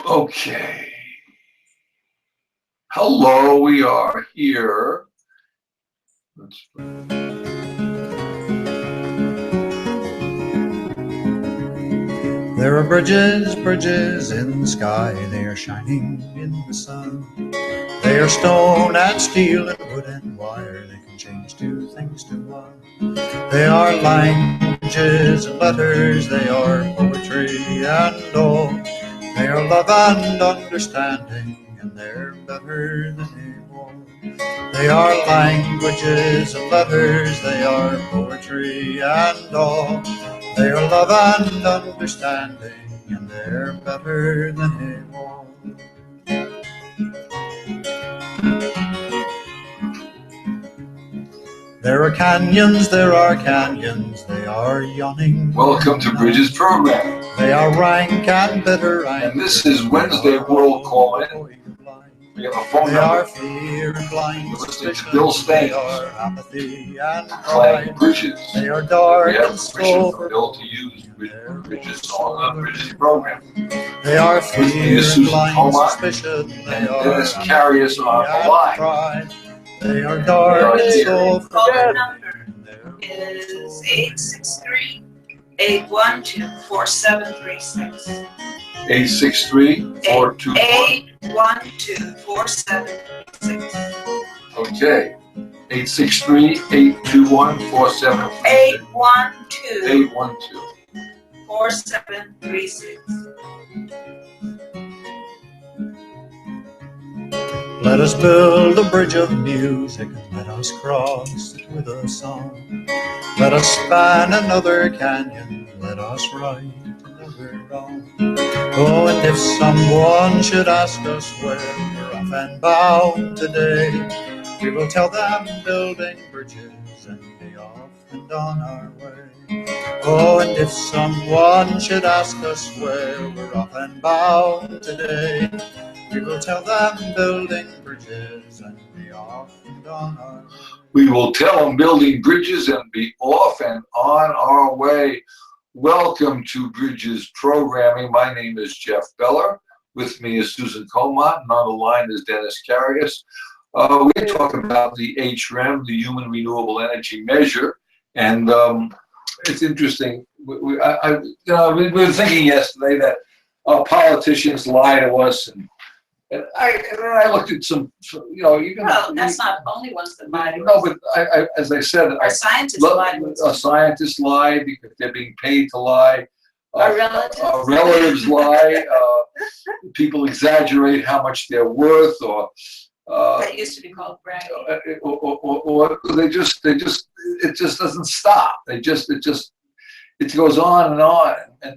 Okay. Hello, we are here. There are bridges, bridges in the sky. They are shining in the sun. They are stone and steel and wood and wire. They can change two things to one. They are languages and letters. They are poetry and all. They are love and understanding, and they're better than a war. They are languages and letters. They are poetry and all. They are love and understanding, and they're better than a war. There are canyons, there are canyons, they are yawning. Welcome to Bridges Program. They are rank and bitter, and this is Wednesday World Call-In. We have a phone they are number. fear and blind suspicion. Bill Staines. They are apathy and Playing pride. Bridges. They are dark We have and permission from sober. Bill to use Bridges on the Bridges Program. They are fear and Susan blind Coma suspicion. They and are Dennis Carius on the line. pride. They are dark and sober. Call number is 863-812-4736. 863-424. 812-4736. Okay. 863-821-4736. 812. 812-4736. Let us build a bridge of music, and let us cross it with a song. Let us span another canyon, let us right another wrong. Oh, and if someone should ask us where we're off and bound today, we will tell them building bridges and be off and on our way. Oh, and if someone should ask us where we're off and bound today, we will tell them building bridges and be off and on our way. We will tell them building bridges and be off and on our way. Welcome to Bridges Programming. My name is Jeff Beller. With me is Susan Comont, and on the line is Dennis Carius. We talk about the HREM, the Human Renewable Energy Measure, and it's interesting. We were thinking yesterday that politicians lie to us, and I looked at some, Well, that's not the only ones that lie. No, but as I said, Our scientists lie. Scientists lie because they're being paid to lie. Our relatives. Relatives lie. People exaggerate how much they're worth, or That used to be called bragging. or it just doesn't stop. It goes on,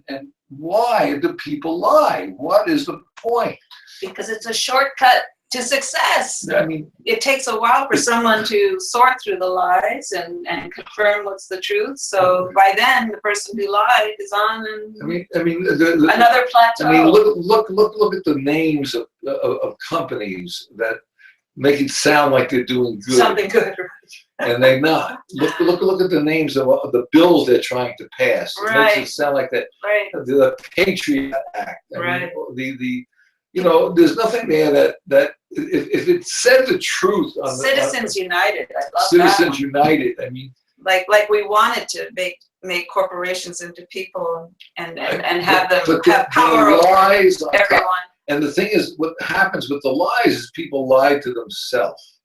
and why do people lie? What is the point? Because it's a shortcut to success. I mean, it takes a while for someone to sort through the lies and confirm what's the truth. So by then, the person who lied is on another plateau. I mean, look at the names of companies that make it sound like they're doing good. Something good. And they're not. Look at the names of the bills they're trying to pass. It Right. makes it sound like that. Right. The Patriot Act. Right. There's nothing there that if it said the truth on Citizens United. I love Citizens that. United. I mean, like we wanted to make corporations into people and have them have power over lies on top. everyone. And the thing is, what happens with the lies is people lie to themselves.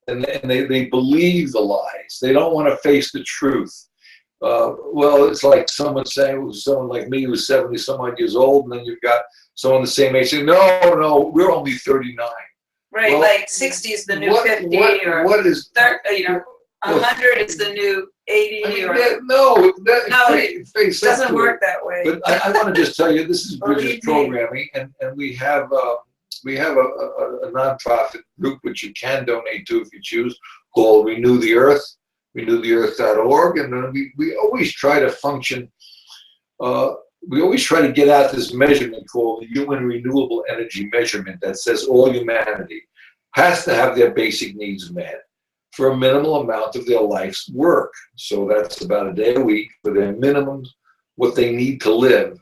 And they believe the lies. They don't want to face the truth. Well, it's like someone like me who's 70 some odd years old, and then you've got someone the same age saying, no, we're only 39. Right, Well, like 60 is the new 50, or what is 30, 100 is the new 80, I mean, or it doesn't work that way. But I want to just tell you, this is Bridges Believe me. Programming, and we have a nonprofit group which you can donate to if you choose, called Renew the Earth, renewtheearth.org, and then we always try to function. We always try to get out this measurement called the Human Renewable Energy Measurement that says all humanity has to have their basic needs met for a minimal amount of their life's work. So that's about a day a week for their minimum, what they need to live.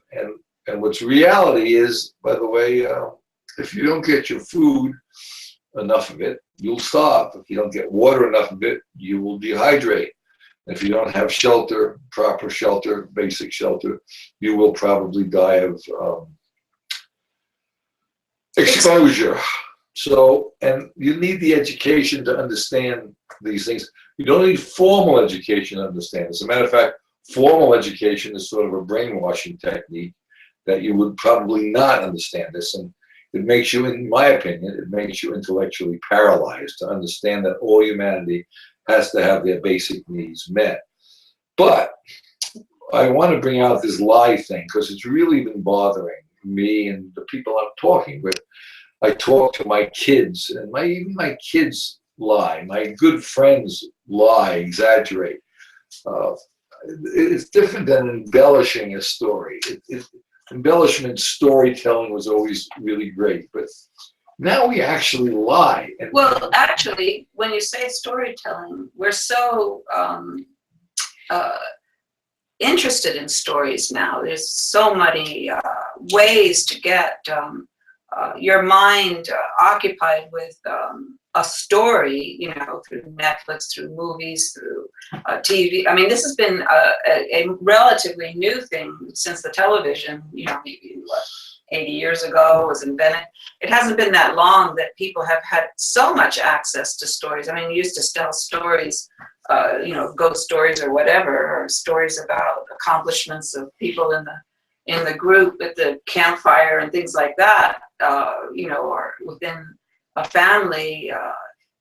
And what's reality is, by the way, if you don't get your food, enough of it, you'll starve. If you don't get water enough of it, you will dehydrate. If you don't have shelter, proper shelter, basic shelter, you will probably die of exposure. So, and you need the education to understand these things. You don't need formal education to understand. As a matter of fact, formal education is sort of a brainwashing technique that you would probably not understand this. And it makes you, in my opinion, it makes you intellectually paralyzed to understand that all humanity has to have their basic needs met. But I want to bring out this lie thing because it's really been bothering me and the people I'm talking with. I talk to my kids, and even my kids lie. My good friends lie, exaggerate. It's different than embellishing a story. Embellishment storytelling was always really great, but now we actually lie. Well, actually, when you say storytelling, we're so interested in stories now. There's so many ways to get your mind occupied with a story, you know, through Netflix, through movies, through TV. I mean, this has been a relatively new thing since the television, you know, maybe, what, 80 years ago was invented. It hasn't been that long that people have had so much access to stories. I mean, you used to tell stories, you know, ghost stories or whatever, or stories about accomplishments of people in the group at the campfire and things like that, you know, or within a family,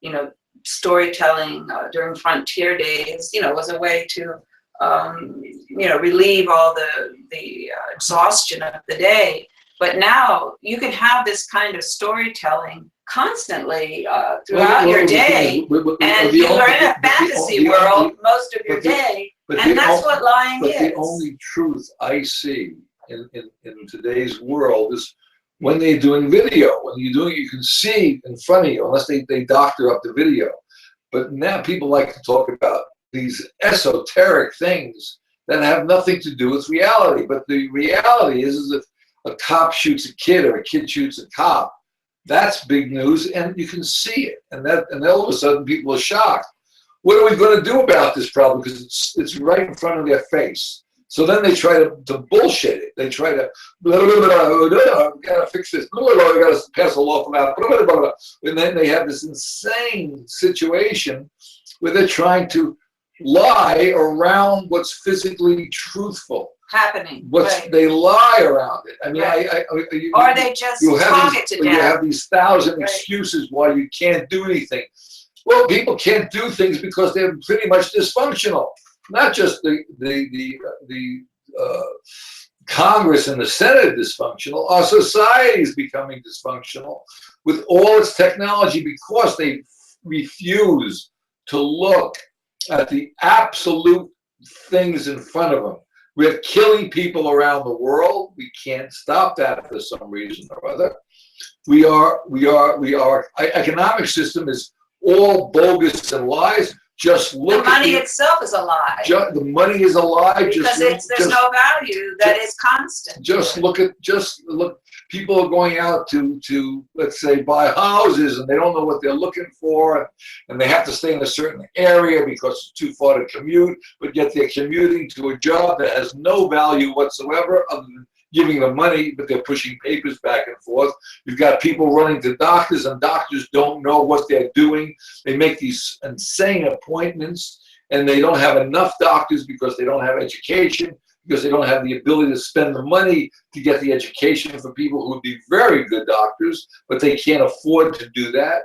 you know, storytelling during frontier days, you know, was a way to, you know, relieve all the exhaustion of the day. But now you can have this kind of storytelling constantly throughout your day, and you are in a fantasy world most of your day, and that's what lying is. But the only truth I see in today's world is when they're doing video. When you're doing it, you can see in front of you, unless they doctor up the video. But now people like to talk about these esoteric things that have nothing to do with reality. But the reality is if a cop shoots a kid or a kid shoots a cop, that's big news, and you can see it. And all of a sudden people are shocked. What are we going to do about this problem? Because it's right in front of their face. So then they try to bullshit it. They try to, we gotta fix this, we gotta pass a law from that, and then they have this insane situation where they're trying to lie around what's physically truthful. Happening. Right. They lie around it. I mean, right. Or they just talk it to death. You have these thousand excuses why you can't do anything. Well, people can't do things because they're pretty much dysfunctional. Not just the Congress and the Senate dysfunctional. Our society is becoming dysfunctional with all its technology because they refuse to look at the absolute things in front of them. We're killing people around the world. We can't stop that for some reason or other. Our economic system is all bogus and lies. Just look. The money itself is a lie. The money is a lie. Because there's no value that is constant. Just look. People are going out to let's say buy houses, and they don't know what they're looking for, and they have to stay in a certain area because it's too far to commute. But yet they're commuting to a job that has no value whatsoever, other than giving them money, but they're pushing papers back and forth. You've got people running to doctors, and doctors don't know what they're doing. They make these insane appointments, and they don't have enough doctors because they don't have education, because they don't have the ability to spend the money to get the education for people who would be very good doctors, but they can't afford to do that.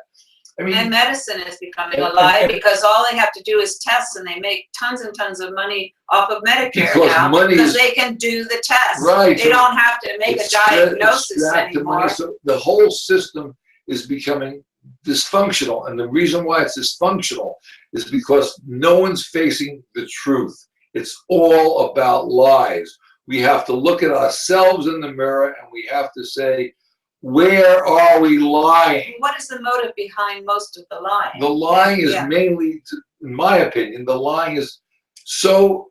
I mean, and medicine is becoming a lie because all they have to do is tests, and they make tons and tons of money off of Medicare now because they can do the test. Right. They don't have to make a diagnosis anymore. So the whole system is becoming dysfunctional, and the reason why it's dysfunctional is because no one's facing the truth. It's all about lies. We have to look at ourselves in the mirror, and we have to say, where are we lying? What is the motive behind most of the lying? The lying is mainly, in my opinion, the lying is so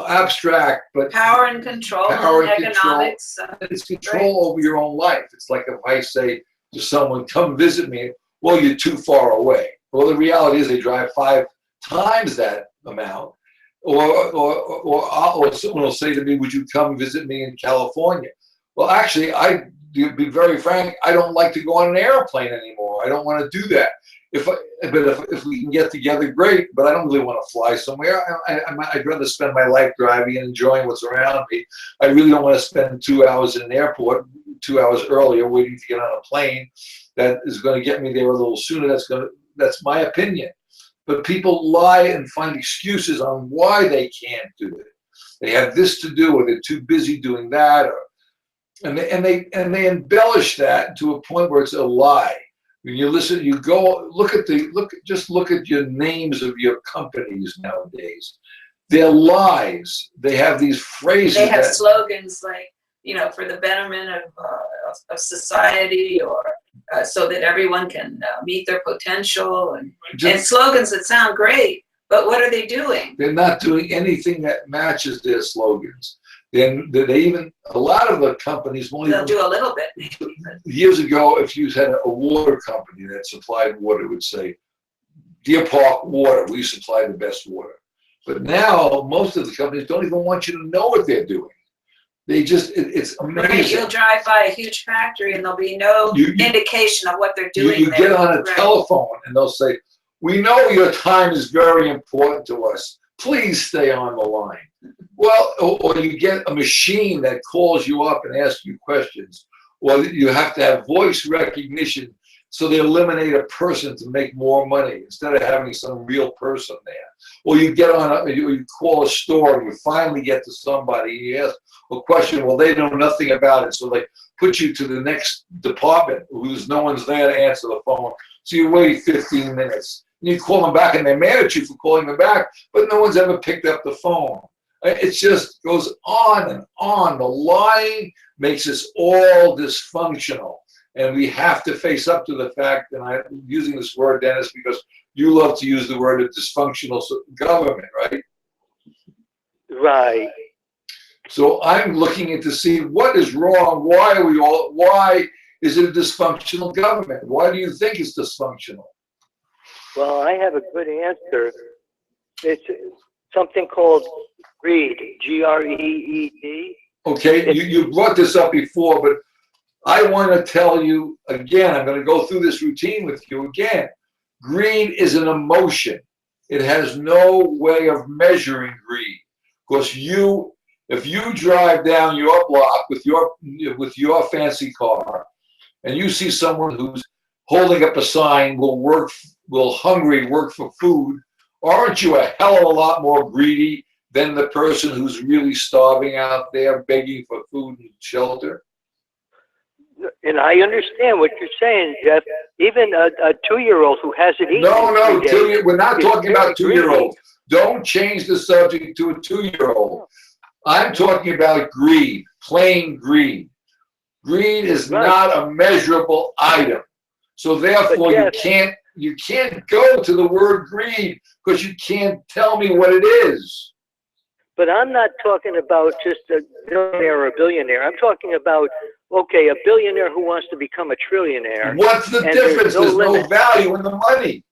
abstract, but Power and control Power and and control. economics. it's control over your own life. It's like if I say to someone, come visit me, well, you're too far away. Well, the reality is they drive 5 times that amount. Or someone will say to me, would you come visit me in California? Well, actually, to be very frank, I don't like to go on an airplane anymore. I don't want to do that. If we can get together, great, but I don't really want to fly somewhere. I'd rather spend my life driving and enjoying what's around me. I really don't want to spend 2 hours in an airport, 2 hours earlier waiting to get on a plane that is going to get me there a little sooner. That's my opinion. But people lie and find excuses on why they can't do it. They have this to do, or they're too busy doing that, and they embellish that to a point where it's a lie. When you listen, you go look at your names of your companies nowadays. They're lies. They have these phrases. They have slogans like, for the betterment of society, or so that everyone can meet their potential, and slogans that sound great, but what are they doing? They're not doing anything that matches their slogans. Then they even, a lot of the companies won't They'll do a little bit, maybe. Years ago, if you had a water company that supplied water, it would say, Deer Park Water, we supply the best water. But now, most of the companies don't even want you to know what they're doing. It's amazing. Right, you'll drive by a huge factory and there'll be no indication of what they're doing. You get on a telephone and they'll say, we know your time is very important to us. Please stay on the line. Well, or you get a machine that calls you up and asks you questions. Or you have to have voice recognition, so they eliminate a person to make more money instead of having some real person there. Or you get on you call a store and you finally get to somebody and you ask a question. Well, they know nothing about it, so they put you to the next department who's no one's there to answer the phone. So you wait 15 minutes. And you call them back and they're mad at you for calling them back, but no one's ever picked up the phone. It just goes on and on. The lying makes us all dysfunctional. And we have to face up to the fact, and I'm using this word, Dennis, because you love to use the word of dysfunctional government, right? Right. So I'm looking to see what is wrong. Why is it a dysfunctional government? Why do you think it's dysfunctional? Well, I have a good answer. It's something called greed, G-R-E-E-D. Okay, you brought this up before, but I want to tell you again, I'm going to go through this routine with you again. Greed is an emotion. It has no way of measuring greed. Because if you drive down your block with your fancy car, and you see someone who's holding up a sign, will hungry work for food, aren't you a hell of a lot more greedy than the person who's really starving out there begging for food and shelter? And I understand what you're saying, Jeff. Even a 2-year-old who hasn't eaten. No, we're not talking about 2-year-olds. Don't change the subject to a 2-year-old. I'm talking about greed, plain greed. Greed is not a measurable item. So therefore, you can't go to the word greed because you can't tell me what it is. But I'm not talking about just a millionaire or a billionaire. I'm talking about, okay, a billionaire who wants to become a trillionaire. What's the difference? There's no value in the money.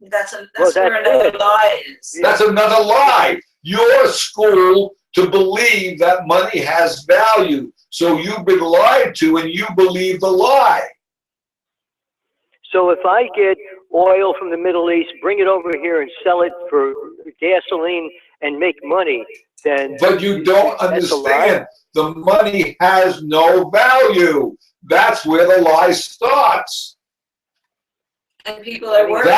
That's where another lie is. That's another lie. You're schooled to believe that money has value. So you've been lied to and you believe the lie. So if I get oil from the Middle East, bring it over here and sell it for gasoline and make money, then... But you don't understand. The money has no value. That's where the lie starts. And people are working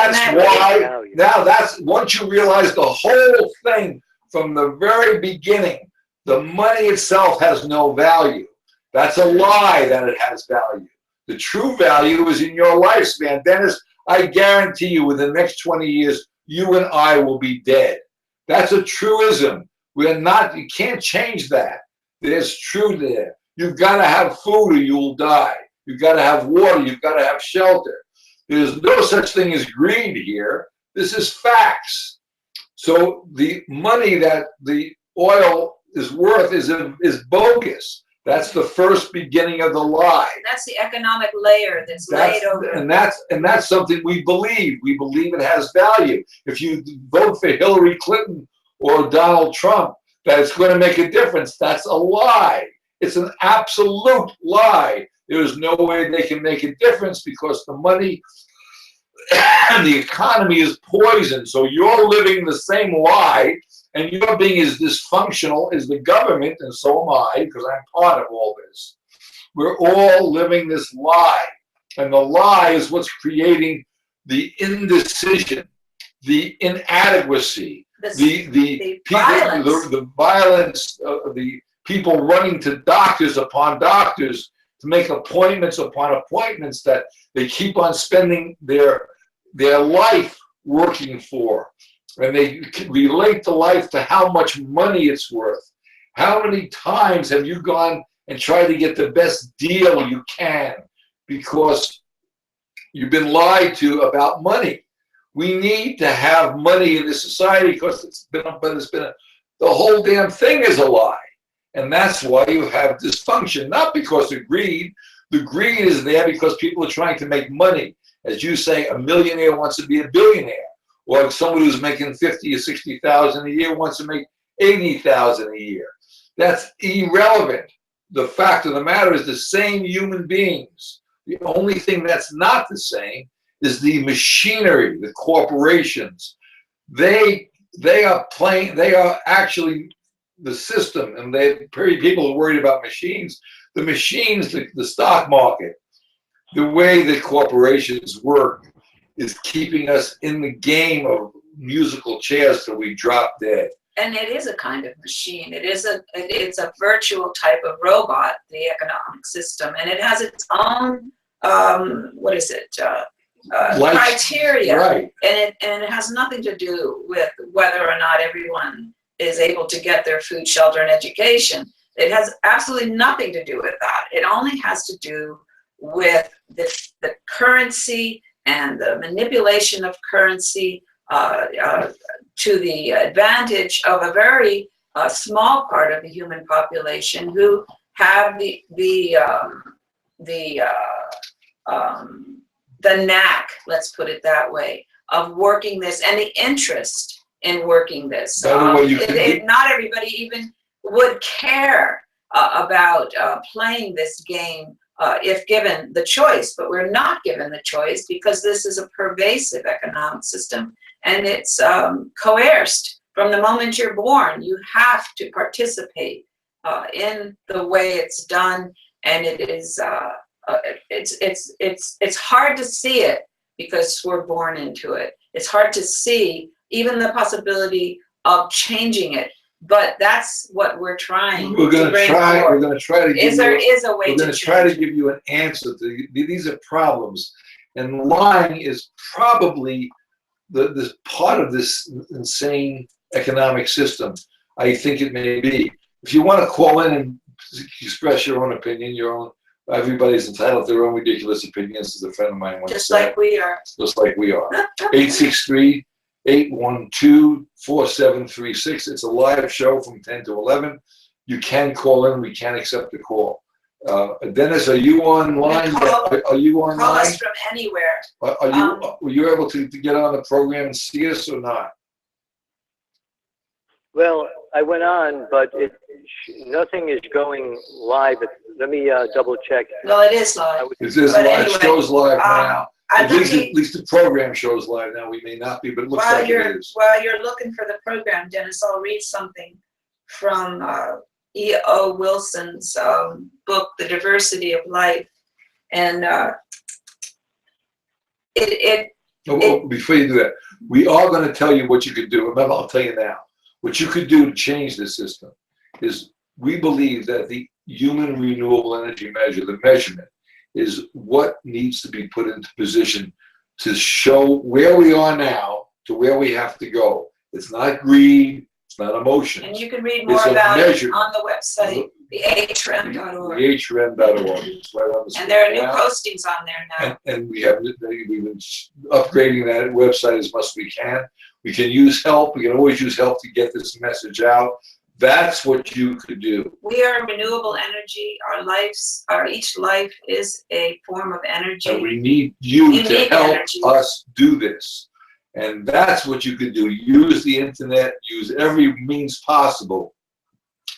once you realize the whole thing from the very beginning, the money itself has no value. That's a lie that it has value. The true value is in your lifespan. Dennis, I guarantee you within the next 20 years, you and I will be dead. That's a truism. You can't change that. There's truth there. You've got to have food or you'll die. You've got to have water. You've got to have shelter. There's no such thing as greed here. This is facts. So the money that the oil is worth is bogus. That's the first beginning of the lie. That's the economic layer that's laid over. And that's something we believe. We believe it has value. If you vote for Hillary Clinton or Donald Trump, that it's going to make a difference. That's a lie. It's an absolute lie. There is no way they can make a difference because the money and the economy is poison. So you're living the same lie, and you're being as dysfunctional as the government, and so am I, because I'm part of all this. We're all living this lie, and the lie is what's creating the indecision, the inadequacy, the violence, the people running to doctors upon doctors to make appointments upon appointments that they keep on spending their life working for. And they relate the life to how much money it's worth. How many times have you gone and tried to get the best deal you can because you've been lied to about money? We need to have money in this society because the whole damn thing is a lie. And that's why you have dysfunction, not because of greed. The greed is there because people are trying to make money. As you say, a millionaire wants to be a billionaire. Or someone who's making 50 or 60,000 a year wants to make 80,000 a year. That's irrelevant. The fact of the matter is the same human beings. The only thing that's not the same is the machinery, the corporations. They are actually the system, and people are worried about machines. The machines, the stock market, the way the corporations work is keeping us in the game of musical chairs till we drop dead. And it is a kind of machine. It's a virtual type of robot, the economic system, and it has its own criteria, right? And it has nothing to do with whether or not everyone is able to get their food, shelter, and education. It has absolutely nothing to do with that. It only has to do with the currency and the manipulation of currency to the advantage of a very small part of the human population who have the knack, let's put it that way, of working this and the interest in working this. Not everybody even would care about playing this game if given the choice, but we're not given the choice because this is a pervasive economic system and it's coerced. From the moment you're born, you have to participate in the way it's done, and it is it's hard to see it because we're born into it. It's hard to see even the possibility of changing it. But that's what we're trying to bring forward. We're going to try to give there is a way we're going to try to give you an answer to these are problems, and lying is probably this part of this insane economic system. I think it may be. If you want to call in and express your own opinion, everybody's entitled to their own ridiculous opinions, as a friend of mine once said. Just like we are. Just like we are. 863-812-4736. It's a live show from 10 to 11. You can call in. We can accept the call. Dennis, are you online? Are you online? Call us from anywhere. Were you able to get on the program and see us or not? Well, I went on, but nothing is going live. Let me double check. Well, it is live. It is live. Anyway, it shows live now. At least the program shows live now. We may not be, but it looks like it is. While you're looking for the program, Dennis, I'll read something from E.O. Wilson's book, The Diversity of Life. And before you do that, we are going to tell you what you could do. Remember, I'll tell you now. What you could do to change this system is we believe that the human renewable energy measure, the measurement, is what needs to be put into position to show where we are now to where we have to go. It's not greed, it's not emotion. And you can read more about it on the website, thehrm.org. thehrm.org. It's right on the screen. And there are new postings on there now. And we've been upgrading that website as much as we can. We can use help. We can always use help to get this message out. That's what you could do. We are renewable energy. Each life is a form of energy. And we need you to Unique help energy. us do this. And that's what you could do. Use the internet, use every means possible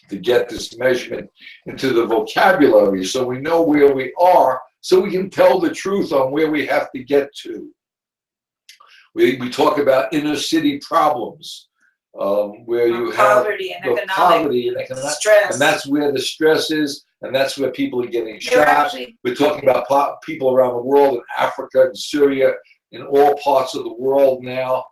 to get this measurement into the vocabulary so we know where we are, so we can tell the truth on where we have to get to. We talk about inner city problems, where you have poverty and the economic poverty and economic stress. and that's where the stress is, and that's where people are getting They're shot. actually- We're talking about people around the world, in Africa and Syria, in all parts of the world now.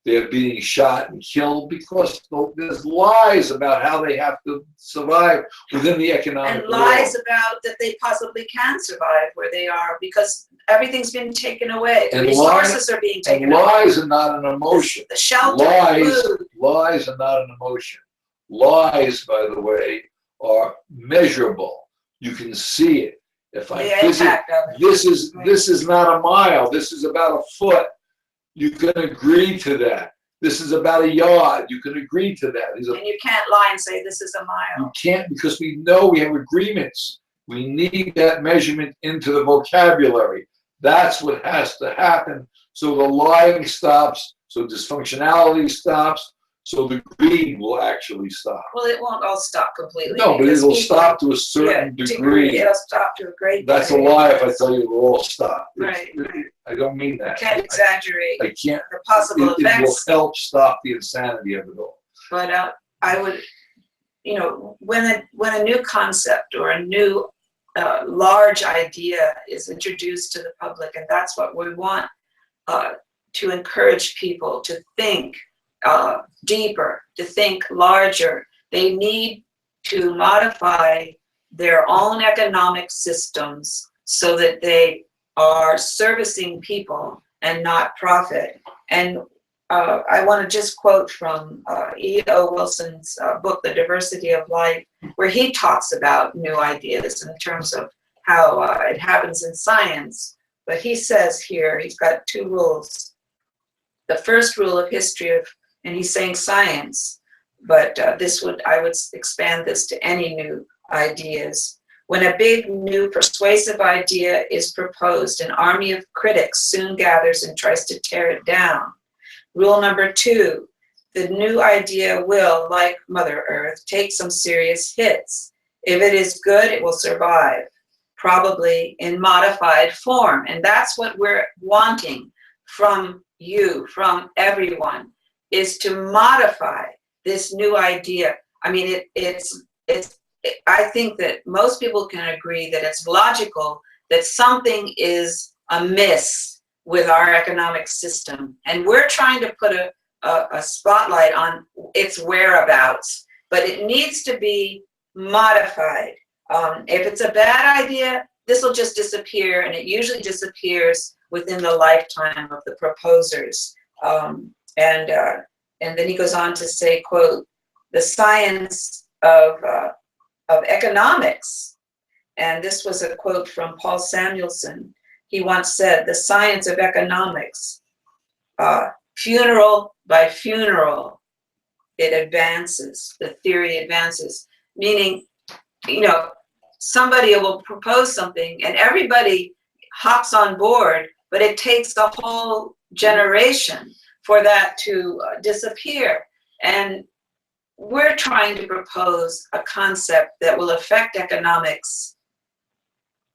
They're being shot and killed because there's lies about how they have to survive within the economic and lies world. about that they possibly can survive where they are because everything's been taken away. And Resources are being taken And away. lies are not an emotion. The shelter, Lies, food. lies are not an emotion. Lies, by the way, are measurable. You can see it. If I The visit, impact of it. this is not a mile. This is about a foot. You can agree to that. This is about a yard. You can agree to that. These are, And you can't lie and say this is a mile. you can't, because we know we have agreements. We need that measurement into the vocabulary. That's what has to happen. So the lying stops, so dysfunctionality stops, so the greed will actually stop. Well, it won't all stop completely. No, but because it'll people- stop to a certain degree. It'll stop to a great That's a degree. lie if I tell you it'll all stop. Right, right. I don't mean that. Can't exaggerate I can't. the possible It will effects. help stop the insanity of it all. But I would, when a new concept or a new large idea is introduced to the public, and that's what we want to encourage people to think deeper, to think larger. They need to modify their own economic systems so that they are servicing people and not profit. And I want to just quote from E.O. Wilson's book, The Diversity of Life, where he talks about new ideas in terms of how it happens in science. But he says here, he's got two rules. The first rule of history of, and he's saying science, but I would expand this to any new ideas. When a big, new, persuasive idea is proposed, an army of critics soon gathers and tries to tear it down. Rule number 2, the new idea will, like Mother Earth, take some serious hits. If it is good, it will survive, probably in modified form. And that's what we're wanting from you, from everyone, is to modify this new idea. I mean, I think that most people can agree that it's logical that something is amiss with our economic system. And we're trying to put a spotlight on its whereabouts, but it needs to be modified. If it's a bad idea, this will just disappear, and it usually disappears within the lifetime of the proposers. And then he goes on to say, quote, the science of economics, and this was a quote from Paul Samuelson. He once said, the science of economics, funeral by funeral, it advances, the theory advances, meaning, somebody will propose something and everybody hops on board, but it takes a whole generation for that to disappear. And we're trying to propose a concept that will affect economics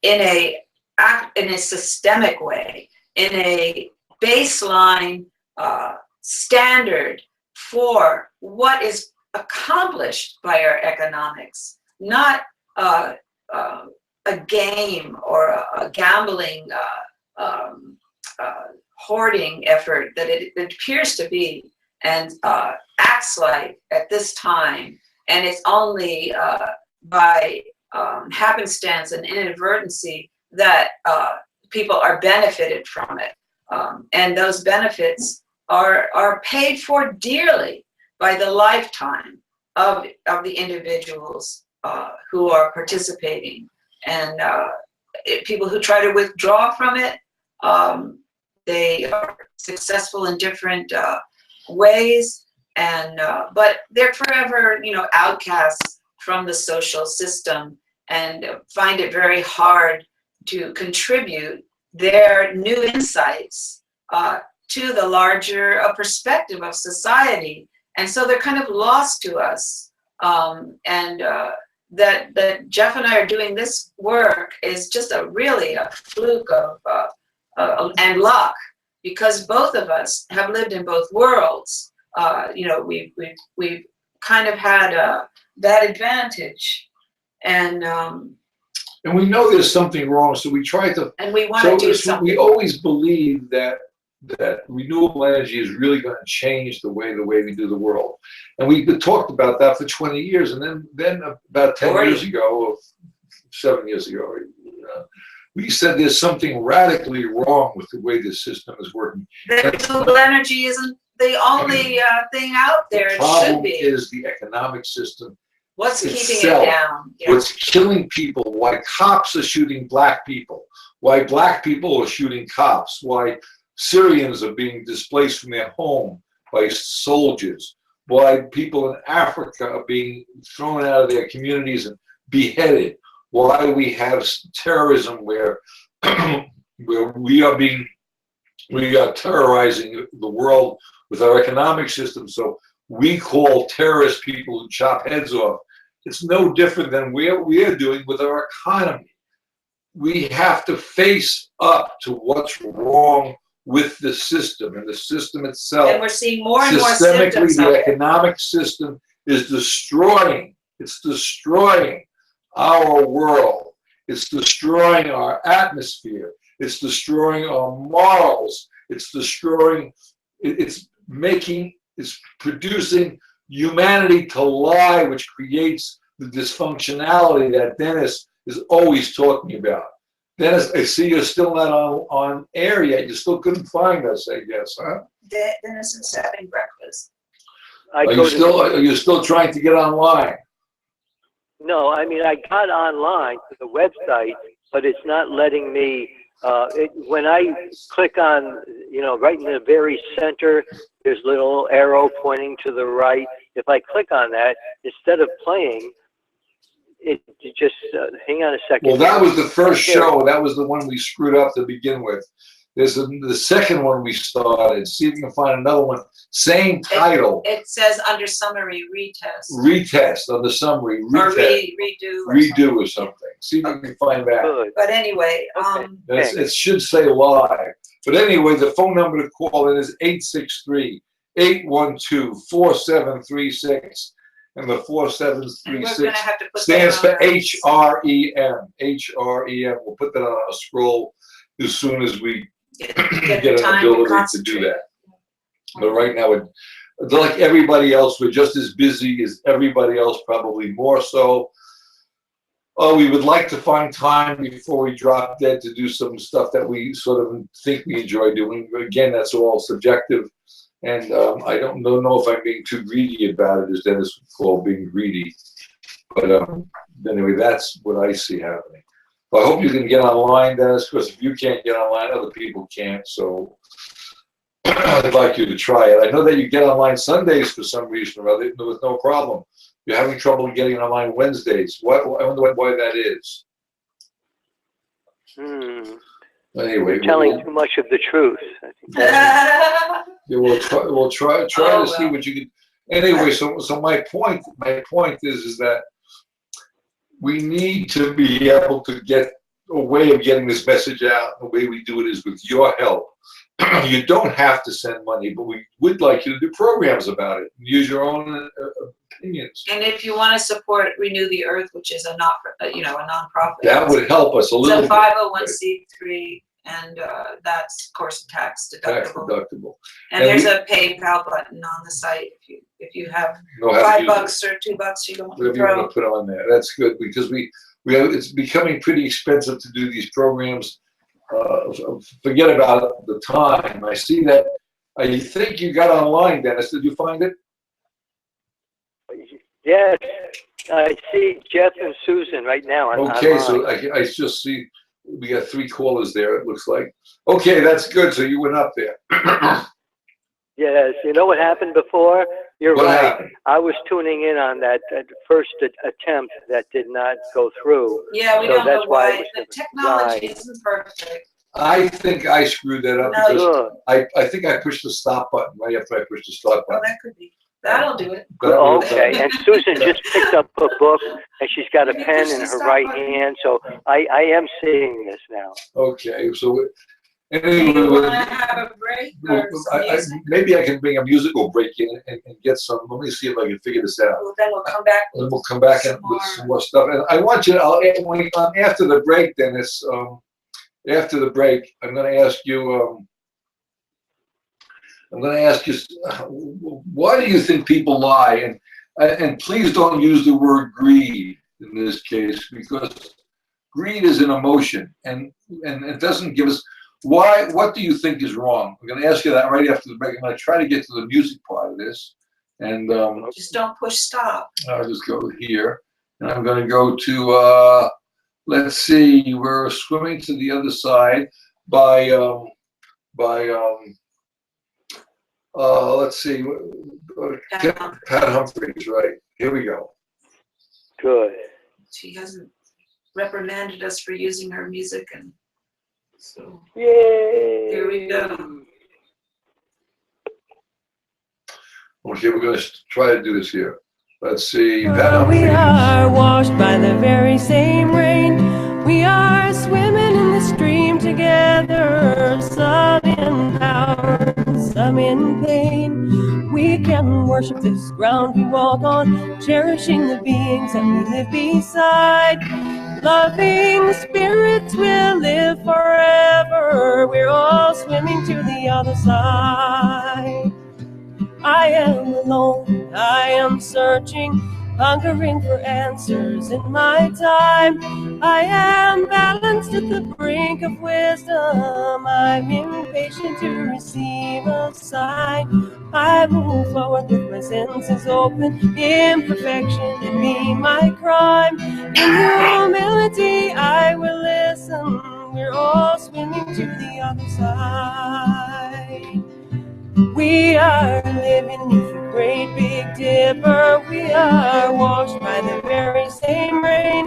in a systemic way, in a baseline standard for what is accomplished by our economics, not a game or a gambling hoarding effort that it appears to be and acts like at this time. And it's only by happenstance and inadvertency that people are benefited from it. And those benefits are paid for dearly by the lifetime of the individuals who are participating. And people who try to withdraw from it, they are successful in different ways. and but they're forever, outcasts from the social system, and find it very hard to contribute their new insights to the larger perspective of society. And so they're kind of lost to us. That Jeff and I are doing this work is just really a fluke of and luck, because both of us have lived in both worlds. We've kind of had that advantage, and we know there's something wrong, so we try to. And we want to do something. We always believe that renewable energy is really going to change the way we do the world, and we've talked about that for 20 years, and then about 10 years ago, or 7 years ago, we said there's something radically wrong with the way this system is working. That renewable energy isn't the only thing out there. It should be. The problem is the economic system. What's keeping itself. it down? Yeah. What's killing people? Why cops are shooting black people? Why black people are shooting cops? Why Syrians are being displaced from their home by soldiers? Why people in Africa are being thrown out of their communities and beheaded? Why we have terrorism where we are terrorizing the world with our economic system. So we call terrorist people who chop heads off. It's no different than what we are doing with our economy. We have to face up to what's wrong with the system and the system itself. And we're seeing more and more Systemically, symptoms the of it. economic system is destroying. It's destroying our world. It's destroying our atmosphere. It's destroying our morals. It's destroying. It's producing humanity to lie, which creates the dysfunctionality that Dennis is always talking about. Dennis, I see you're still not on air yet. You still couldn't find us, I guess, huh? Dennis is having breakfast. Are you still trying to get online? No, I mean, I got online to the website, but it's not letting me. When I click on, right in the very center, there's a little arrow pointing to the right. If I click on that, instead of playing, it just, hang on a second. Well, that was the first show. That was the one we screwed up to begin with. There's the second one we started. See if you can find another one. Same title. It says under summary, retest. Retest on the summary. Or redo. Or something. See if you can find that. Good. But anyway, It should say live. But anyway, the phone number to call in is 863-812-4736. And the 4736 stands for HREM. HREM. We'll put that on our scroll as soon as we get an ability to do that. But right now, like everybody else, we're just as busy as everybody else, probably more so. We would like to find time before we drop dead to do some stuff that we sort of think we enjoy doing. Again, that's all subjective. And I don't know if I'm being too greedy about it, as Dennis would call being greedy. But anyway, that's what I see happening. Well, I hope you can get online, Dennis, because if you can't get online, other people can't. So I'd like you to try it. I know that you get online Sundays for some reason or other with no problem. You're having trouble getting online Wednesdays. I wonder why that is. Anyway, you're telling too much of the truth. We'll try to see what you can. Anyway, so my point is that we need to be able to get a way of getting this message out. The way we do it is with your help. You don't have to send money, but we would like you to do programs about it. Use your own opinions. And if you want to support Renew the Earth, which is a nonprofit, that would help us a little bit. It's a 501c3, and that's of course tax deductible. And there's a PayPal button on the site if you have $5 or $2 you don't want to throw. Whatever you want to put on there. That's good because it's becoming pretty expensive to do these programs. Forget about the time. I see that. I think you got online, Dennis. Did you find it? Yes, I see Jeff and Susan right now. Okay, online. so I just see we got 3 callers there. It looks like. Okay, that's good. So you went up there. Yes, you know what happened before? You're What right. happened? I was tuning in on that first attempt that did not go through. Yeah, we So don't know that's why it why. was The different. technology Right. isn't perfect. I think I screwed that up No, because Good. I think I pushed the stop button right after I pushed the start Well, button. that could be. That'll do it. That would've done Okay, it. and Susan just picked up a book, and she's got a Maybe pen push in the her stop right button. hand, so I am seeing this now. Okay, so Do anyway, you want to have a break or some music? maybe I can bring a musical break in and get some. Let me see if I can figure this out. Well, then we'll come back And with we'll come back some with more. some more stuff. And I want you. After the break, Dennis. After the break, I'm going to ask you. I'm going to ask you, why do you think people lie? And please don't use the word greed in this case, because greed is an emotion, and it doesn't give us. Why? What do you think is wrong? I'm going to ask you that right after the break. I'm going to try to get to the music part of this, and Just don't push stop. I'll just go here, and I'm going to go to. Let's see. We're swimming to the other side by. Let's see. Pat Humphreys, right? Here we go. Good. She hasn't reprimanded us for using her music, and so Yay! here we go. Okay, we're going to try to do this here. Let's see. Pat We Humphreys. are washed by the very same rain. We are swimming in the stream together. Some in power, some in pain. We can worship this ground we walk on, cherishing the beings that we live beside. Loving spirits will live forever. We're all swimming to the other side. I am alone, I am searching, hungering for answers in my time. I am balanced at the brink of wisdom. I'm impatient to receive a sign. I move forward with my senses open. Imperfection in me my crime. In humility I will listen. We're all swimming to the other side. We are living beneath the great big dipper. We are washed by the very same rain.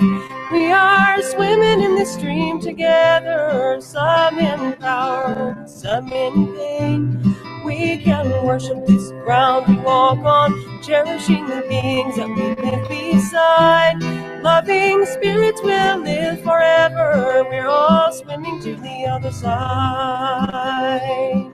We are swimming in the stream together. Some in power, some in pain. We can worship this ground we walk on, cherishing the beings that we live beside. Loving spirits will live forever. We're all swimming to the other side.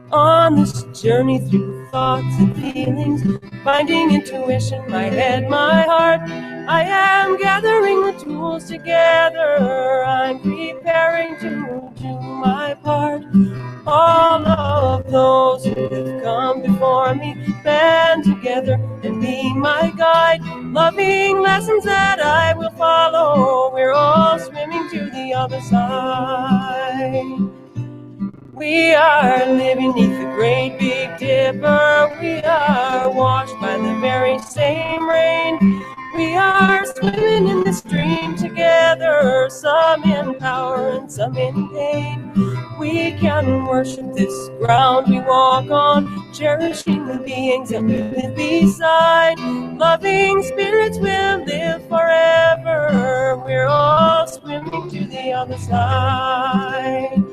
On this journey through thoughts and feelings, finding intuition, my head, my heart, I am gathering the tools together. I'm preparing to do my part. All of those who have come before me, band together and be my guide. Loving lessons that I will follow. We're all swimming to the other side. We are living beneath the great big dipper. We are washed by the very same rain. We are swimming in the stream together. Some in power and some in pain. We can worship this ground we walk on, cherishing the beings that we live beside. Loving spirits will live forever. We're all swimming to the other side.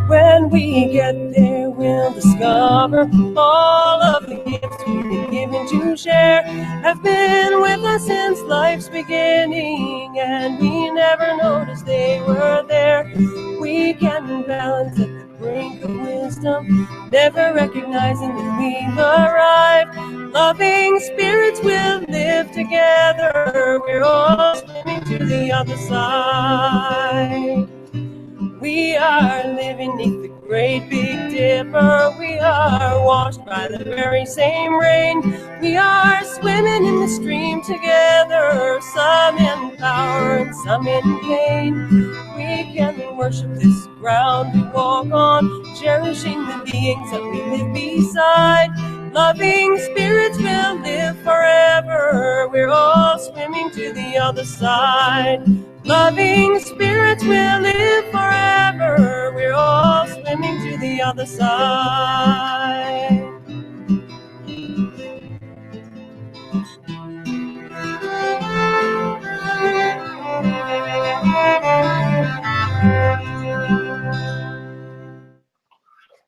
When we get there, we'll discover all of the gifts we've been given to share have been with us since life's beginning, and we never noticed they were there. We can balance at the brink of wisdom, never recognizing that we've arrived. Loving spirits will live together. We're all swimming to the other side. We are living neath the great big dipper. We are washed by the very same rain. We are swimming in the stream together, some in power and some in pain. We can worship this ground we walk on, cherishing the beings that we live beside. Loving spirits will live forever. We're all swimming to the other side. Loving spirits will live forever. We're all swimming to the other side.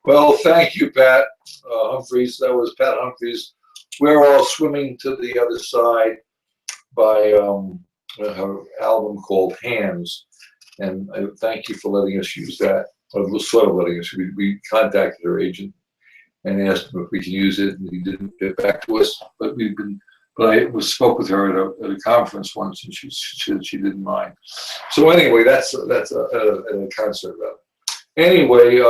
Well, thank you, Pat Humphries. That was Pat Humphries. We're All Swimming to the Other Side by her album called Hands. And I thank you for letting us use that. Or sort of letting us. We contacted her agent and asked him if we can use it, and he didn't get back to us. But I spoke with her at a conference once, and she said she didn't mind. So anyway, that's a concert about it. Anyway,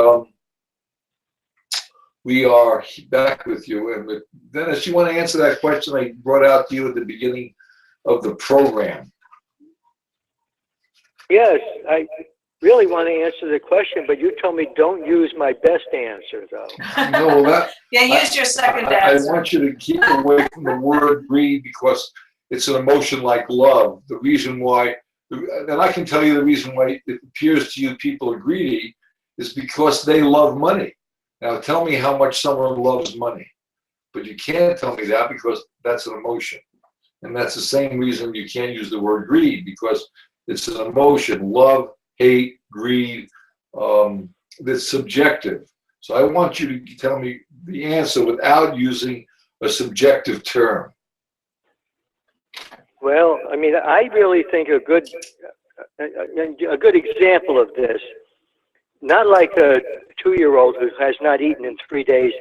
we are back with you. And Dennis, you want to answer that question I brought out to you at the beginning of the program? Yes, I really want to answer the question, but you told me don't use my best answer, though. No, Yeah, use your second I answer. want you to keep away from the word greed because it's an emotion like love. The reason why, and I can tell you the reason why it appears to you people are greedy is because they love money. Now tell me how much someone loves money. But you can't tell me that because that's an emotion. And that's the same reason you can't use the word greed, because it's an emotion. Love, hate, greed, that's subjective. So I want you to tell me the answer without using a subjective term. Well, I mean, I really think a good example of this, not like a 2-year-old who has not eaten in 3 days,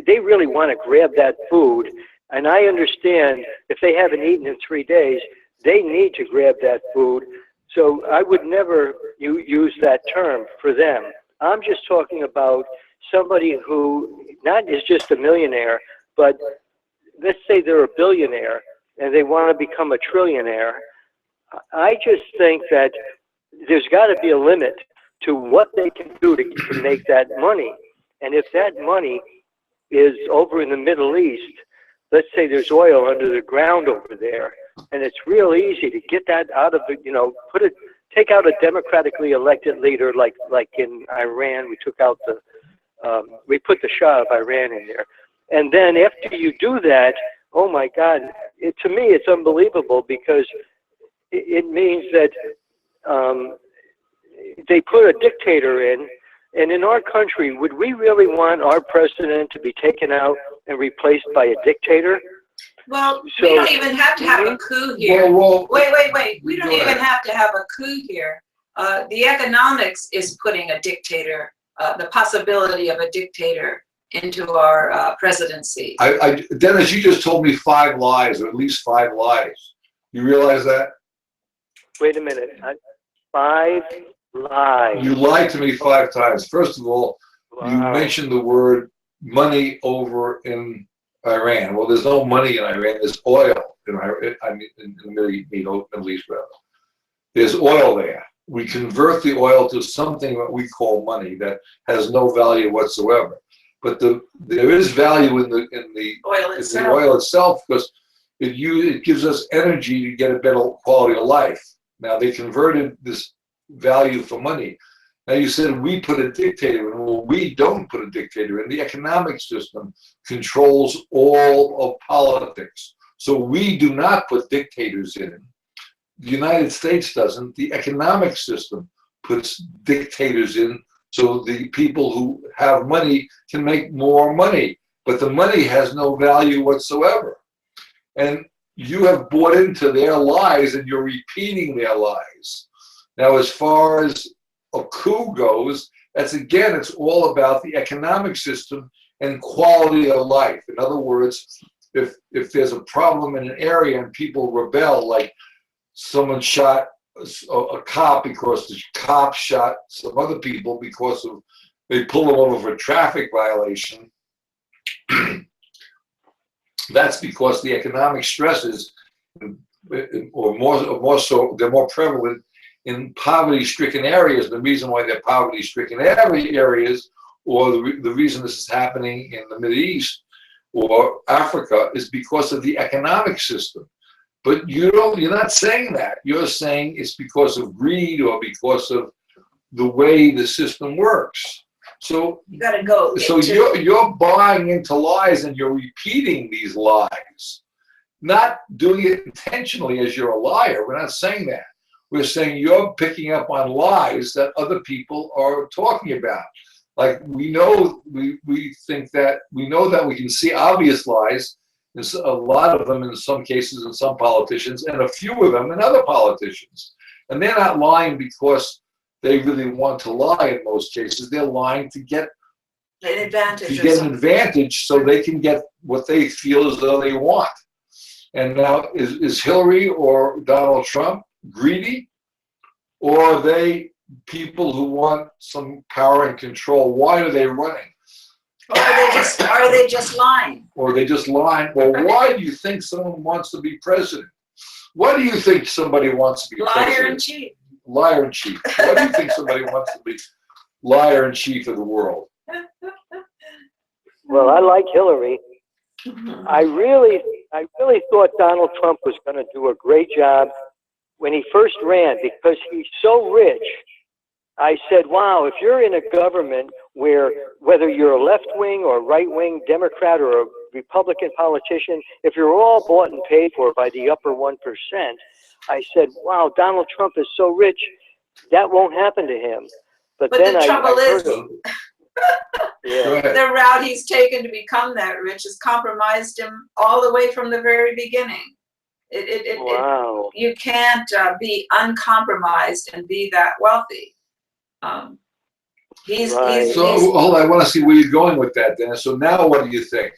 they really want to grab that food. And I understand if they haven't eaten in 3 days, they need to grab that food. So I would never use that term for them. I'm just talking about somebody who not is just a millionaire, but let's say they're a billionaire and they want to become a trillionaire. I just think that there's got to be a limit to what they can do to make that money. And if that money is over in the Middle East, let's say there's oil under the ground over there, and it's real easy to get that out of the, take out a democratically elected leader like in Iran. We took out we put the Shah of Iran in there. And then after you do that, oh my God, to me it's unbelievable, because it means that they put a dictator in. And in our country, would we really want our president to be taken out and replaced by a dictator? Well, we don't even have to have a coup here. Wait. We don't even have to have a coup here. The economics is putting a dictator, the possibility of a dictator into our presidency. Dennis, you just told me 5 lies, or at least 5 lies. You realize that? Wait a minute. 5 lies. You lied to me 5 times. First of all, you mentioned the word money over in Iran. Well, there's no money in Iran. There's oil in Iran. I mean, in the Middle East, rather. There's oil there. We convert the oil to something that we call money that has no value whatsoever. But there is value in the oil itself, because it gives us energy to get a better quality of life. Now they converted this value for money. Now you said we put a dictator in. Well, we don't put a dictator in. The economic system controls all of politics. So we do not put dictators in. The United States doesn't. The economic system puts dictators in, so the people who have money can make more money. But the money has no value whatsoever. And you have bought into their lies, and you're repeating their lies. Now, as far as a coup goes, it's all about the economic system and quality of life. In other words, if there's a problem in an area and people rebel, like someone shot a cop because the cop shot some other people because of they pulled them over for a traffic violation. That's because the economic stresses, or more so, they're more prevalent in poverty-stricken areas. The reason why they're poverty-stricken areas, or the reason this is happening in the Middle East or Africa, is because of the economic system. But you're not saying that. You're saying it's because of greed or because of the way the system works. So You gotta go. so into- you're buying into lies and you're repeating these lies, not doing it intentionally as you're a liar. We're not saying that. We're saying you're picking up on lies that other people are talking about. Like we know that we can see obvious lies, in a lot of them in some cases in some politicians, and a few of them in other politicians. And they're not lying because they really want to lie in most cases. They're lying to get an advantage. or an something. advantage so they can get what they feel as though they want. And now, is Hillary or Donald Trump greedy? Or are they people who want some power and control? Why are they running? Or are they just lying? Or are they just lying? Well, why do you think someone wants to be president? Why do you think somebody wants to be Liar president? and cheat. Liar in chief. Why do you think somebody wants to be liar in chief of the world? Well, I like Hillary. Mhm. I really thought Donald Trump was going to do a great job when he first ran because he's so rich. I said, wow, if you're in a government where whether you're a left-wing or right-wing Democrat or a Republican politician, if you're all bought and paid for by the upper 1%, I said, wow, Donald Trump is so rich, that won't happen to him. But then the trouble I is, heard him. Go Yeah. ahead. the route he's taken to become that rich has compromised him all the way from the very beginning. Wow. You can't be uncompromised and be that wealthy. He's So hold on, I want to see where you're going with that, Dennis. So now what do you think?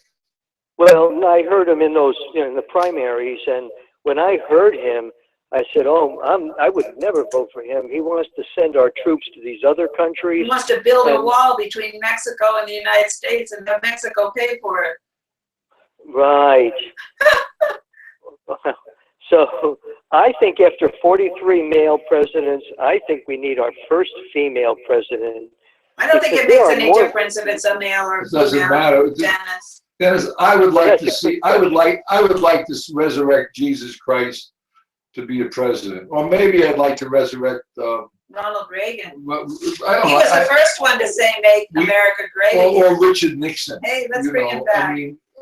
Well, I heard him in those, in the primaries, and when I heard him, I said, "Oh, I would never vote for him. He wants to send our troops to these other he countries." wants to build a And- wall between Mexico and the United States and have Mexico pay for it. Right. So I think after 43 male presidents, I think we need our first female president. I don't think it Because there makes are any more- difference if it's a male or It doesn't female. matter. Dennis. Dennis, I would like That's to a see. good I would like to resurrect Jesus Christ to be a president, or maybe I'd like to resurrect. Ronald Reagan. Well, I don't He know. was the first one to say, "Make We- America great." or Richard Nixon. Hey, let's you bring know, him back.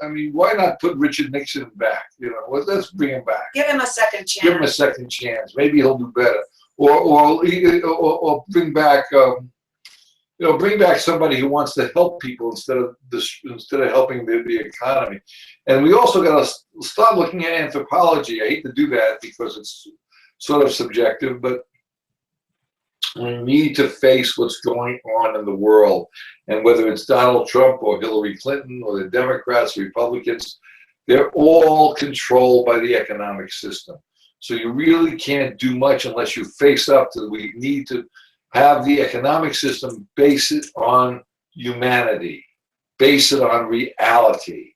I mean, why not put Richard Nixon back? You know, let's bring him back. Give him a second Give him a chance. second chance. Maybe he'll do better. Or bring back, bring back somebody who wants to help people instead of helping the economy. And we also got to start looking at anthropology. I hate to do that because it's sort of subjective, but we need to face what's going on in the world. And whether it's Donald Trump or Hillary Clinton or the Democrats, Republicans, they're all controlled by the economic system. So you really can't do much unless you face up to, we need to have the economic system base it on humanity, base it on reality,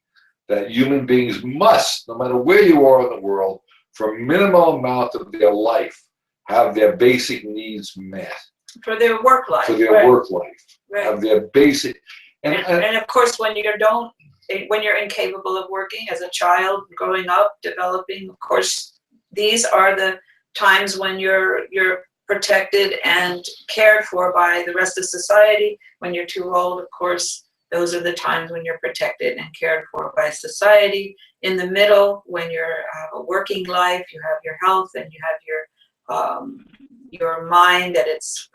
that human beings must, no matter where you are in the world, for a minimal amount of their life, have their basic needs met For their work life. for their right, work life, right. have their basic, and And of course, when you're incapable of working as a child, growing up, developing, of course, these are the times when you're protected and cared for by the rest of society. When you're too old, of course, those are the times when you're protected and cared for by society. In the middle, when you have a working life, you have your health and you have your mind that it's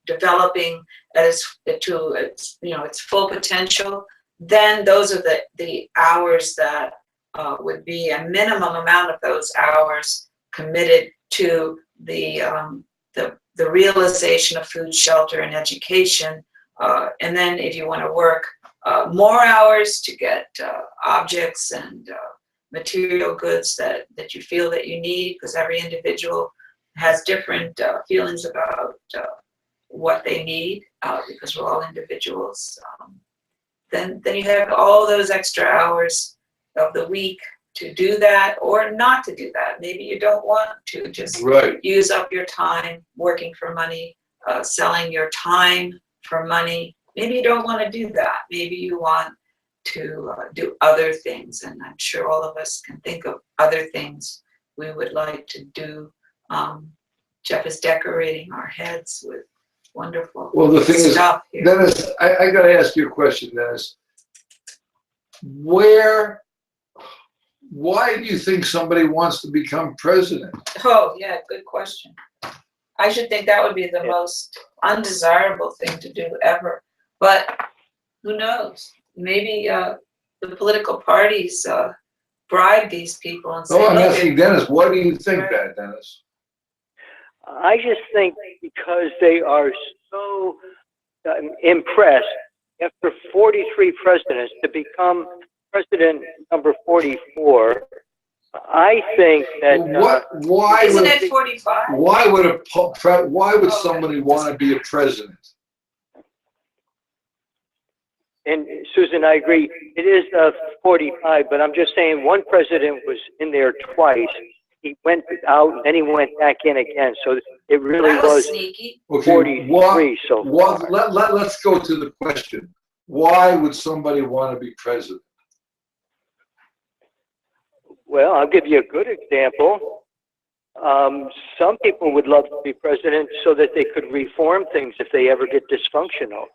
developing to its full potential. Then those are the hours that would be a minimum amount of those hours committed to the realization of food, shelter, and education. And then if you want to work more hours to get objects and material goods that you feel that you need, because every individual has different feelings about what they need, because we're all individuals, then you have all those extra hours of the week to do that or not to do that. Maybe you don't want to just Right. use up your time working for money, selling your time for money. Maybe you don't want to do that. Maybe you want to do other things, and I'm sure all of us can think of other things we would like to do. Jeff is decorating our heads with wonderful Well, the thing is, stuff here. Dennis, I gotta ask you a question, Dennis. Why do you think somebody wants to become president? Oh, yeah, good question. I should think that would be the most undesirable thing to do ever. But who knows? Maybe the political parties bribe these people and say, No, I'm look, asking Dennis, why do you think that, Dennis? I just think because they are so impressed after 43 presidents to become president number 44. I think that Why isn't would it 45? why would somebody want to be a president? and Susan, I agree, it is 45, but I'm just saying one president was in there twice. He went out and then he went back in again. So it really That was was sneaky. Okay, 43 so far. let's go to the question. Why would somebody want to be president? Well, I'll give you a good example. Some people would love to be president so that they could reform things if they ever get dysfunctional.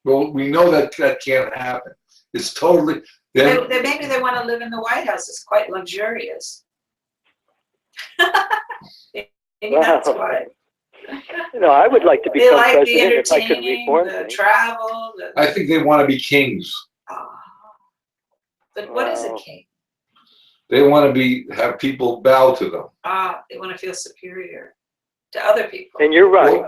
Well, we know that can't happen. It's totally. Maybe they want to live in the White House. It's quite luxurious. Maybe that's why. You know, I would like to They become like the president if I could entertaining, reform the things. travel. I think they want to be kings. But what is a Wow. king? They want to have people bow to them. They want to feel superior to other people. And you're right.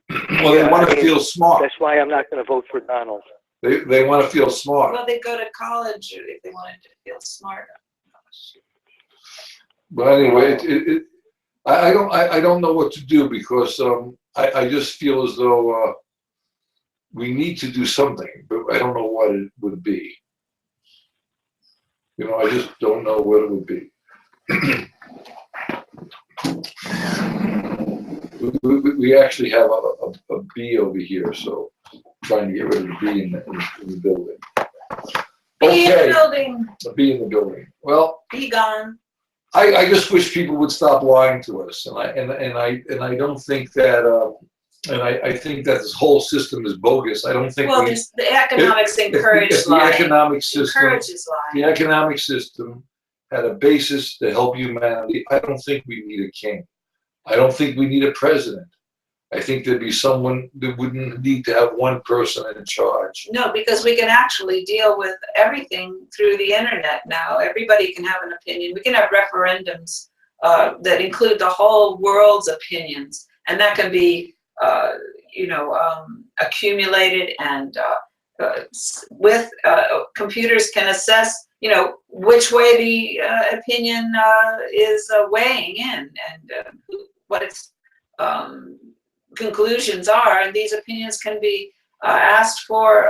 Well, they Yeah, want I to mean, feel smart. That's why I'm not going to vote for Donald. They want to feel smart. Well, they go to college if they wanted to feel smart. But anyway, I don't know what to do because I just feel as though we need to do something, but I don't know what it would be. You know, I just don't know what it would be. We actually have a bee over here, so I'm trying to get rid of the bee in the building. Be in the Okay, building, a bee in the building. Well, be gone. I just wish people would stop lying to us, and I don't think that I think that this whole system is bogus. I don't think Well, the economics encourage if the lying. economic system Encourages the lying. economic system had a basis to help humanity, I don't think we need a king. I don't think we need a president. I think there'd be someone that wouldn't need to have one person in charge. No, because we can actually deal with everything through the internet now. Everybody can have an opinion. We can have referendums that include the whole world's opinions, and that can be, accumulated and with computers can assess, which way the opinion is weighing in and what its conclusions are, and these opinions can be asked for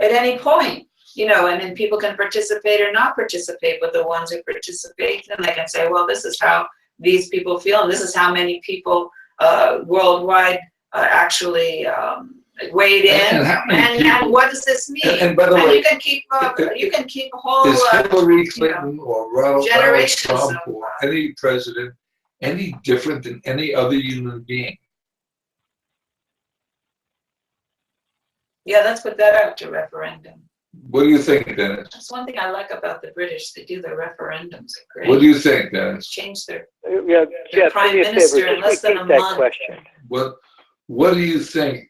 at any point, and then people can participate or not participate, but the ones who participate, then they can say, well, this is how these people feel, and this is how many people worldwide actually weighed in, And how many and people- what does this mean? And by the And way, you can keep a whole is Hillary Clinton or Donald generations Trump of- or any president any different than any other human being? yeah, let's put that out to referendum. What do you think, Dennis? That's one thing I like about the British. They do their referendums. They're great. What do you think, Dennis? Change their. Yeah, Jeff, Prime do me a Minister favor, in less just than repeat a that month. question. What do you think?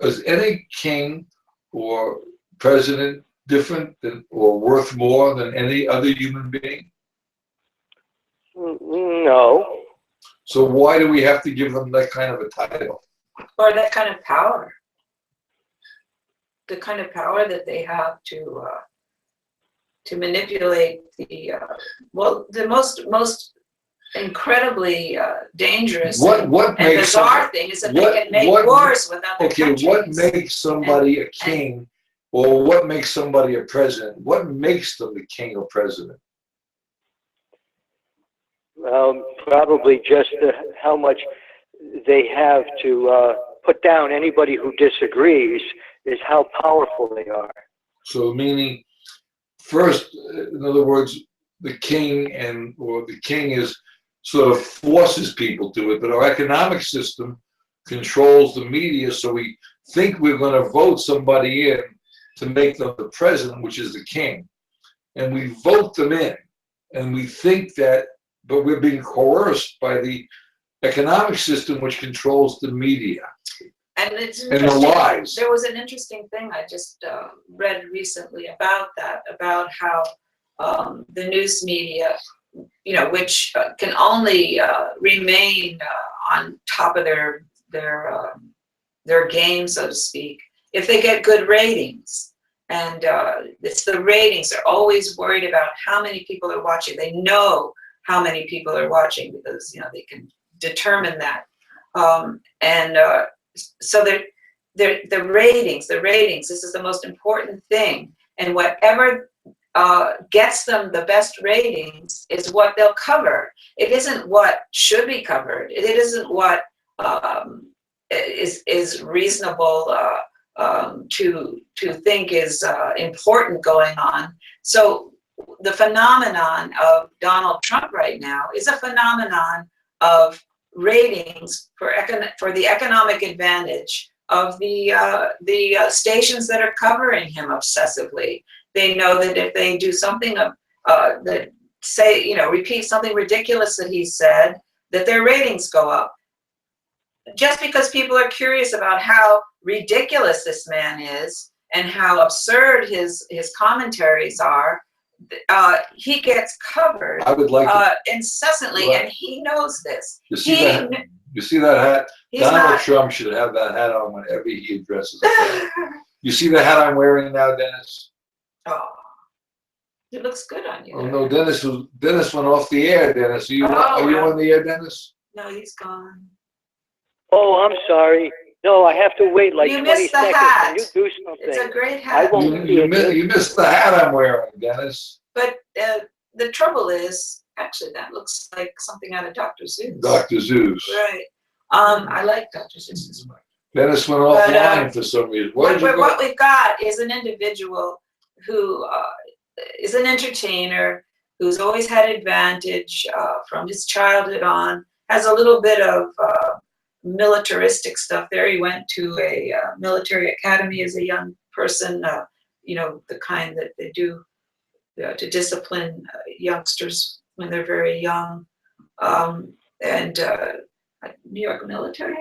Is any king or president different than or worth more than any other human being? No. So why do we have to give them that kind of a title? Or that kind of power. The kind of power that they have to manipulate the most incredibly dangerous What and makes bizarre thing is that what- they can make what- wars with other okay? countries. What makes somebody a king, or what makes somebody a president? What makes them the king or president? Probably just how much they have to put down anybody who disagrees is how powerful they are. So meaning, first, in other words, the king or the king is sort of forces people to it, but our economic system controls the media, so we think we're going to vote somebody in to make them the president, which is the king, and we vote them in, and we think that, but we're being coerced by the economic system, which controls the media And it's and the interesting. lies. There was an interesting thing I just read recently about that, about how the news media, which can only remain on top of their game, so to speak, if they get good ratings. And it's the ratings. They're always worried about how many people are watching. They know how many people are watching because they can determine that. So the ratings. This is the most important thing. And whatever gets them the best ratings is what they'll cover. It isn't what should be covered. It isn't what is reasonable to think is important going on. So the phenomenon of Donald Trump right now is a phenomenon of ratings for the economic advantage of the stations that are covering him obsessively. They know that if they do something that repeat something ridiculous that he said, that their ratings go up. Just because people are curious about how ridiculous this man is and how absurd his commentaries are, he gets covered I would like to, incessantly, Right. and he knows this. you see that hat? He's Donald not. Trump should have that hat on whenever he addresses us. You see the hat I'm wearing now, Dennis? Oh, it looks good on you. Oh no, Dennis went off the air. Dennis, are you Oh, on the air, Dennis? No, he's gone. Oh, I'm sorry. No, I have to wait like You 20 missed the seconds. hat. Can you do something? It's a great I hat. won't You missed the hat I'm wearing, Dennis. But the trouble is, actually, that looks like something out of Dr. Seuss. Dr. Zeus. Right. I like Dr. Seuss's work. Dennis went But, offline for some reason. Where'd you go? What we've got is an individual who is an entertainer, who's always had advantage from his childhood on, has a little bit of militaristic stuff there. He went to a military academy as a young person, the kind that they do to discipline youngsters when they're very young. New York military.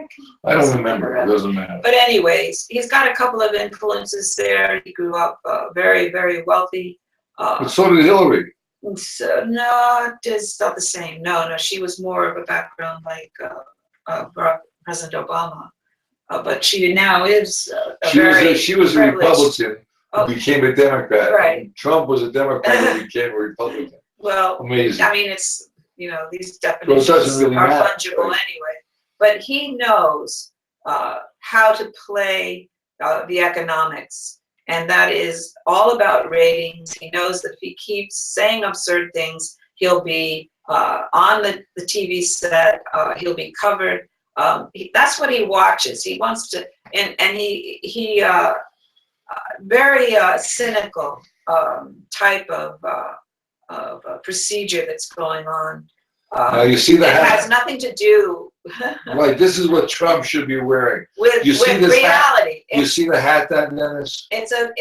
I don't remember. It doesn't matter. But anyways, he's got a couple of influences there. He grew up very, very wealthy. But so did Hillary. So, no, it's not the same. No, she was more of a background like President Obama. But she now is She was a privileged- Republican Oh. who became a Democrat. Right. Trump was a Democrat who became a Republican. Well, Amazing. I mean, it's, these Well, it definitions doesn't really are matter, fungible right? anyway. But he knows how to play the economics. And that is all about ratings. He knows that if he keeps saying absurd things, he'll be on the TV set, he'll be covered. That's what he watches. He wants to, and he very cynical type of procedure that's going on. Now you see the It has hat. nothing to do Right. This is what Trump should be wearing. with You see this hat? reality. You see the hat, that Dennis? It's a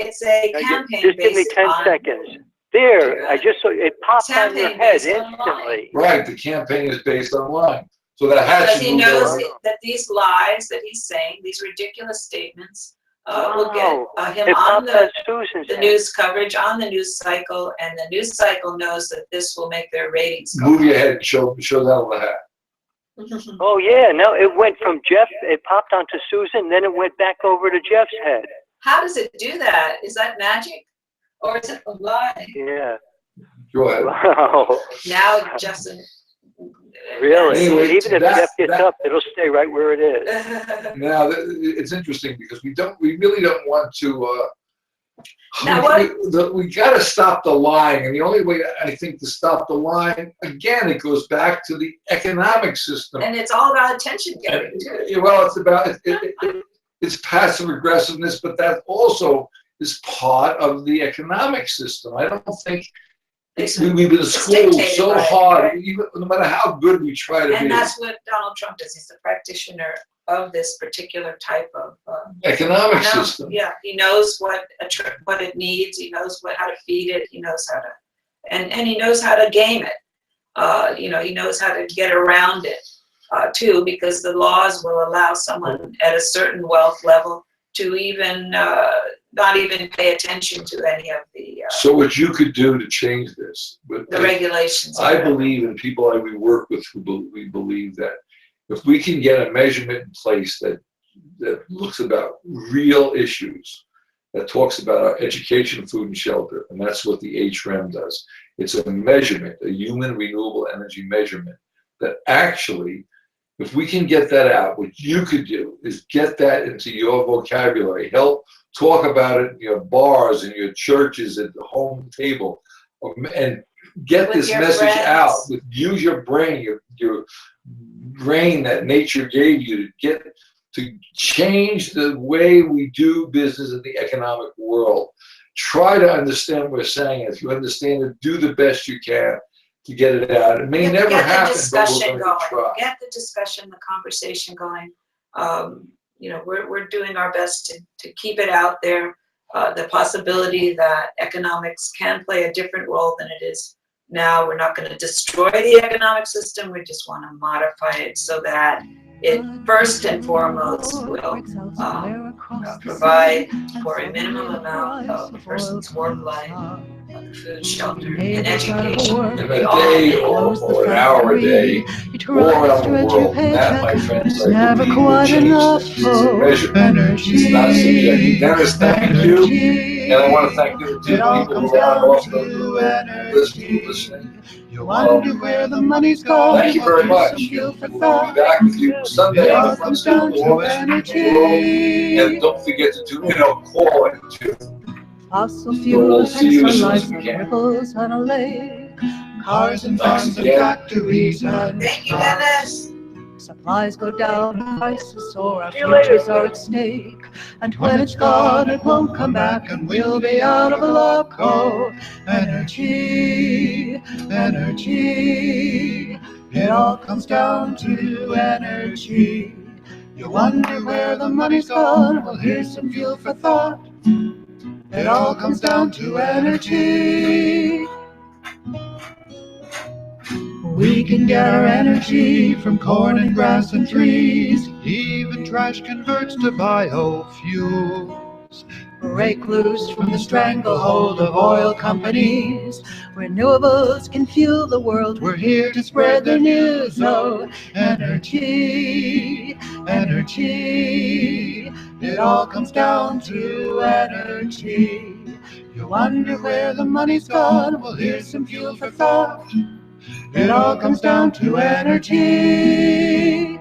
Now, campaign just give me based 10 on seconds. There, I just saw it popped on your Campaign head based on instantly. Right. The campaign is based on lying. So that hat because should he move knows around. that these lies that he's saying, these ridiculous statements, will get him It on popped on the Susan's head. news coverage, on the news cycle, and the news cycle knows that this will make their ratings go Move your head and show that on the hat. up. Oh yeah, no, it went from Jeff, it popped onto Susan, then it went back over to Jeff's head. How does it do that? Is that magic? Or is it a lie? Yeah. Go ahead. Wow. Now Justin Really? Anyway, Even if Jeff gets up, it'll stay right where it is. Now, it's interesting because we really don't want to, Now we got to stop the lying. And the only way I think to stop the lying, again, it goes back to the economic system. And it's all about attention getting too. Well, it's about, it's passive aggressiveness, but that also is part of the economic system. I don't think we've been schooled so hard, even no matter how good we try to be. And that's what Donald Trump does. He's a practitioner of this particular type of economic system. Yeah, he knows what it needs. He knows how to feed it. He knows how to, and he knows how to game it. He knows how to get around it too, because the laws will allow someone at a certain wealth level to even not even pay attention to any of the so what you could do to change this, the regulations. I believe in people that we work with we believe that if we can get a measurement in place that looks about real issues, that talks about our education, food, and shelter, and that's what the HREM does. It's a measurement, a human renewable energy measurement, that actually, if we can get that out, what you could do is get that into your vocabulary, help talk about it in your bars, in your churches, at the home table, and get With this your message friends. out. Use your brain, your brain that nature gave you to change the way we do business in the economic world. Try to understand what we're saying. If you understand it, do the best you can to get it out. It may never happen, but we're going to try. Get the discussion, the conversation going. We're doing our best to keep it out there. The possibility that economics can play a different role than it is now. We're not going to destroy the economic system. We just want to modify it so that it first and foremost will provide for a minimum amount of a person's work life, food, shelter, and education. In a day or an hour a day, all around the world, that, my friends, I believe will change things. It's a measurement. It's not subjective. Dennis, thank you. And I want to thank the two people who are also listening. You wonder where the money's gone. Thank you very much. We'll be back with you Sunday on the front stoop of Energy. And don't forget to tune in on call it too. Fossil We'll fuels see you and as soon as sunlight we can. ripples on a lake. Cars and farms and factories and Thank you, Dennis. Supplies go down, prices soar, our See you later. futures are at stake. And when it's gone, it won't come back, and we'll be out of luck. Oh, energy, energy. It all comes down to energy. You wonder where the money's gone? Well, here's some fuel for thought. It all comes down to energy. We can get our energy from corn and grass and trees. even trash converts to biofuels. Break loose from the stranglehold of oil companies. Renewables can fuel the world. We're here to spread the news. Oh, energy, energy. It all comes down to energy. You wonder where the money's gone? Well, here's some fuel for thought. It all comes down to energy.